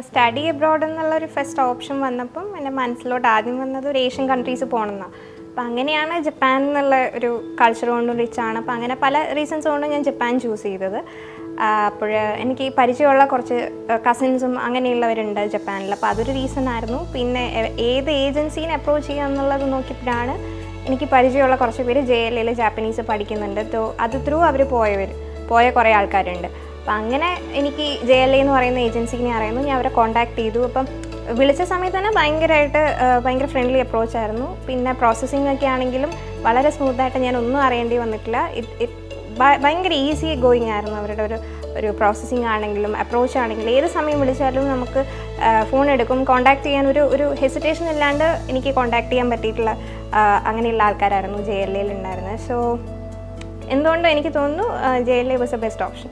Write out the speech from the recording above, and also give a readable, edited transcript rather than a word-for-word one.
Study abroad എന്നുള്ളൊരു first option വന്നപ്പം എൻ്റെ മനസ്സിലോട്ട് ആദ്യം വന്നത് ഒരു ഏഷ്യൻ കൺട്രീസ് പോകണമെന്നാണ്. അപ്പം അങ്ങനെയാണ് ജപ്പാൻ എന്നുള്ള ഒരു കൾച്ചർ കൊണ്ടും റിച്ചാണ്. അപ്പം അങ്ങനെ പല റീസൺസ് കൊണ്ടും ഞാൻ ജപ്പാൻ ചൂസ് ചെയ്തത്. അപ്പോൾ എനിക്ക് പരിചയമുള്ള കുറച്ച് കസിൻസും അങ്ങനെയുള്ളവരുണ്ട് ജപ്പാനിൽ. അപ്പോൾ അതൊരു റീസൺ ആയിരുന്നു. പിന്നെ ഏത് ഏജൻസീനെ അപ്രോച്ച് ചെയ്യുക എന്നുള്ളത് നോക്കിയപ്പോഴാണ് എനിക്ക് പരിചയമുള്ള കുറച്ച് പേര് JLAയിൽ ജാപ്പനീസ് പഠിക്കുന്നുണ്ട്. അത് ത്രൂ അവർ പോയ കുറേ ആൾക്കാരുണ്ട്. അപ്പം അങ്ങനെ എനിക്ക് JLA എന്ന് പറയുന്ന ഏജൻസിനെ അറിയുന്നു. ഞാൻ അവരെ കോൺടാക്ട് ചെയ്തു. അപ്പം വിളിച്ച സമയത്ത് തന്നെ ഭയങ്കര ഫ്രണ്ട്ലി അപ്രോച്ച് ആയിരുന്നു. പിന്നെ പ്രോസസ്സിംഗ് ഒക്കെ ആണെങ്കിലും വളരെ സ്മൂത്തായിട്ട് ഞാൻ ഒന്നും അറിയേണ്ടി വന്നിട്ടില്ല. ഭയങ്കര ഈസി ഗോയിങ് ആയിരുന്നു അവരുടെ ഒരു പ്രോസസ്സിംഗ് ആണെങ്കിലും അപ്രോച്ച് ആണെങ്കിലും. ഏത് സമയം വിളിച്ചാലും നമുക്ക് ഫോൺ എടുക്കും. കോൺടാക്ട് ചെയ്യാൻ ഒരു ഹെസിറ്റേഷൻ ഇല്ലാണ്ട് എനിക്ക് കോൺടാക്ട് ചെയ്യാൻ പറ്റിയിട്ടുള്ള അങ്ങനെയുള്ള ആൾക്കാരായിരുന്നു JLAയിൽ ഉണ്ടായിരുന്നത്. സോ എന്തുകൊണ്ടും എനിക്ക് തോന്നുന്നു JLA was A best option.